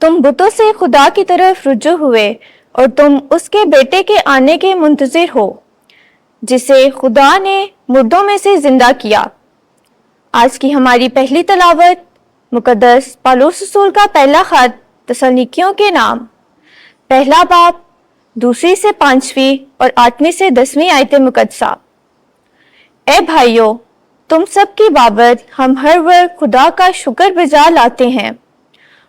तुम बुतों से खुदा की तरफ रुजू हुए और तुम उसके बेटे के आने के मुंतजिर हो, जिसे खुदा ने मुर्दों में से जिंदा किया। आज की हमारी पहली तलावत मुकद्दस पौलुस रसूल का पहला खत तसल्लुनीकियों के नाम, पहला बाब 2 से 5वीं और 8वीं से 10वीं आयत मुकद्दसा। ए भाइयों, तुम सब की बाबत हम हर वक्त खुदा का शुक्र बजा लाते हैं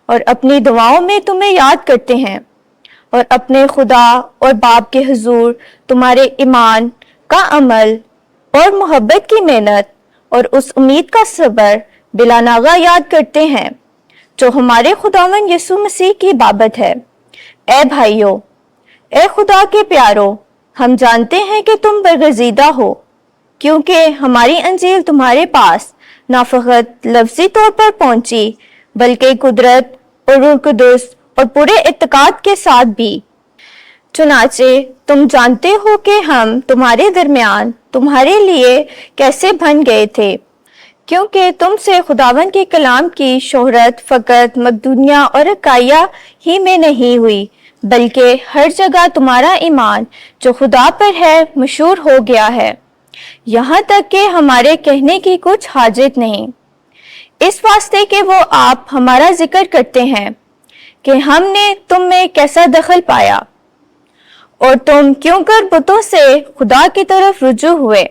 और अपनी दुआओं में तुम्हें याद करते हैं और अपने खुदा और बाप के हुजूर तुम्हारे ईमान का अमल और मोहब्बत की मेहनत और उस उम्मीद का सब्र बिला नागा याद करते हैं जो हमारे खुदावन यीशु मसीह की बाबत है। ए भाइयों, ए खुदा के प्यारो, हम जानते हैं कि तुम बरगजीदा हो, क्योंकि हमारी अंजील तुम्हारे पास ना फकत लफ्जी तौर पर पहुंची बल्कि कुदरत और रूह कुदुस और पूरे इत्तेकाद के साथ भी। चुनाचे तुम जानते हो कि हम तुम्हारे दरमियान तुम्हारे लिए कैसे बन गए थे, क्योंकि तुमसे खुदावन के कलाम की शोहरत फकत मकदूनिया और अकाया ही में नहीं हुई, बल्कि हर जगह तुम्हारा ईमान जो खुदा पर है मशहूर हो गया है, यहाँ तक कि हमारे कहने की कुछ हाजत नहीं, इस वास्ते कि वो आप हमारा जिक्र करते हैं कि हमने तुम में कैसा दखल पाया और तुम क्यों कर बुतों से खुदा की तरफ रुजू हुए,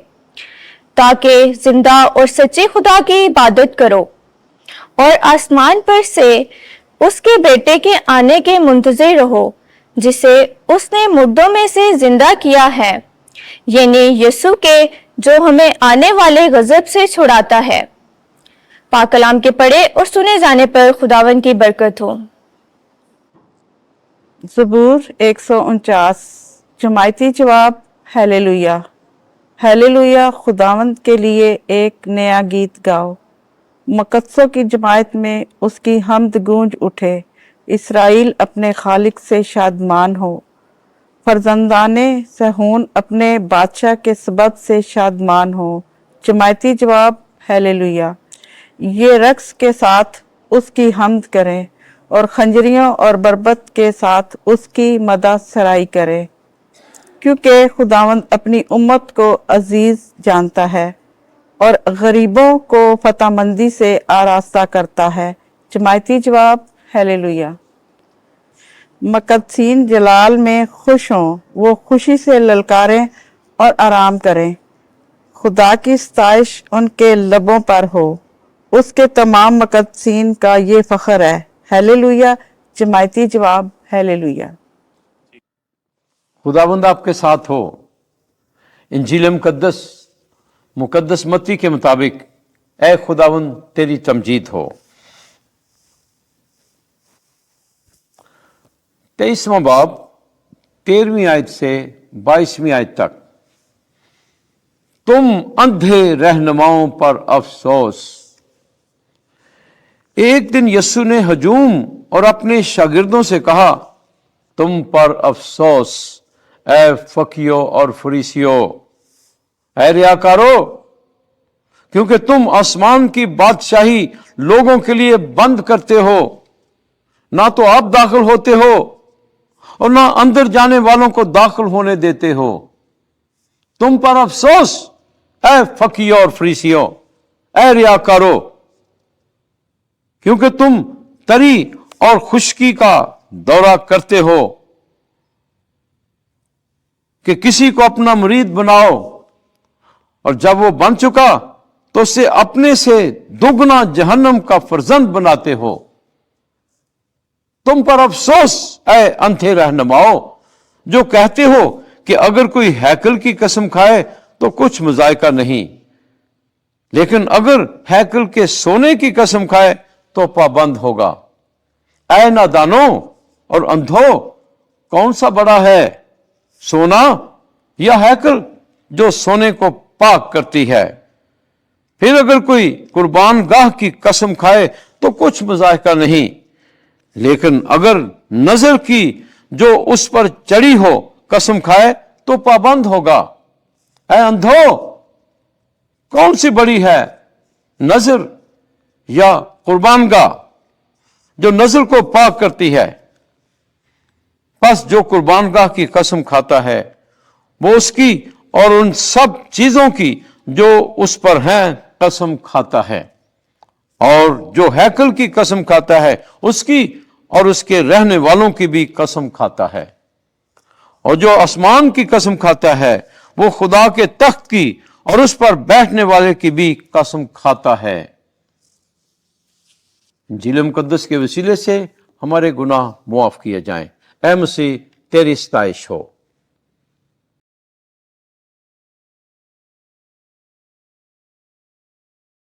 ताकि जिंदा और सच्चे खुदा की इबादत करो और आसमान पर से उसके बेटे के आने के मुंतजिर रहो, जिसे उसने मुर्दों में से जिंदा किया है, यानी यीशु के जो हमें आने वाले गजब से छुड़ाता है। पाक कलाम के पढ़े और सुने जाने पर खुदावन की बरकत हो। ज़बूर 149। जमायती जवाब हालेलुया। हालेलुया, खुदावंद के लिए एक नया गीत गाओ। मुकद्दसों की जमायत में उसकी हम्द गूंज उठे। इसराइल अपने खालिक से शादमान हो। फरजंदाने सहून अपने बादशाह के सबब से शादमान हो। जमायती जवाब हालेलुया। ये रक्स के साथ उसकी हम्द करें और खंजरियों और बरबत के साथ उसकी मदह सराई करें, क्योंकि खुदावंद अपनी उम्मत को अजीज जानता है और गरीबों को फतामंदी से आरास्ता करता है। जमायती जवाब हालेलुया। मुकद्दसीन जलाल में खुश हों, वो खुशी से ललकारें और आराम करें। खुदा की सताइश उनके लबों पर हो, उसके तमाम मुकद्दसीन का ये फख्र है। हालेलुया। जमायती जवाब हालेलुया। खुदावंद आपके साथ हो। इंजील मुकद्दस मत्ती के मुताबिक ए खुदावंद तेरी तमजीद हो। 23वां बाब 13वीं आयत से 22वीं आयत तक। तुम अंधे रहनुमाओं पर अफसोस। एक दिन यीशु ने हजूम और अपने शागिर्दों से कहा, तुम पर अफसोस ए फकीयों और फरीसियों, ए रियाकारो, क्योंकि तुम आसमान की बादशाही लोगों के लिए बंद करते हो। ना तो आप दाखिल होते हो और ना अंदर जाने वालों को दाखिल होने देते हो। तुम पर अफसोस ए फकीयों और फरीसियों, ए रियाकारो, क्योंकि तुम तरी और खुशकी का दौरा करते हो कि किसी को अपना मुरीद बनाओ, और जब वो बन चुका तो उसे अपने से दुगना जहन्नम का फर्जंद बनाते हो। तुम पर अफसोस ऐ अंधे रहनुमाओ, जो कहते हो कि अगर कोई हैकल की कसम खाए तो कुछ मजायका नहीं, लेकिन अगर हैकल के सोने की कसम खाए तो पाबंद होगा। ऐ नादानो और अंधो, कौन सा बड़ा है, सोना या हैकल जो सोने को पाक करती है? फिर अगर कोई कुर्बान गाह की कसम खाए तो कुछ मजायका नहीं, लेकिन अगर नजर की जो उस पर चढ़ी हो कसम खाए तो पाबंद होगा। ऐ अंधो, कौन सी बड़ी है, नजर या कुर्बान गाह? जो नस्ल को पाक करती है। बस जो कुर्बानगाह की कसम खाता है वो उसकी और उन सब चीजों की जो उस पर हैं कसम खाता है, और जो हैकल की कसम खाता है उसकी और उसके रहने वालों की भी कसम खाता है, और जो आसमान की कसम खाता है वो खुदा के तख्त की और उस पर बैठने वाले की भी कसम खाता है। इंजील मुकद्दस के वसीले से हमारे गुनाह मुआफ किए जाएं। ऐ मसीह तेरी सताइश हो।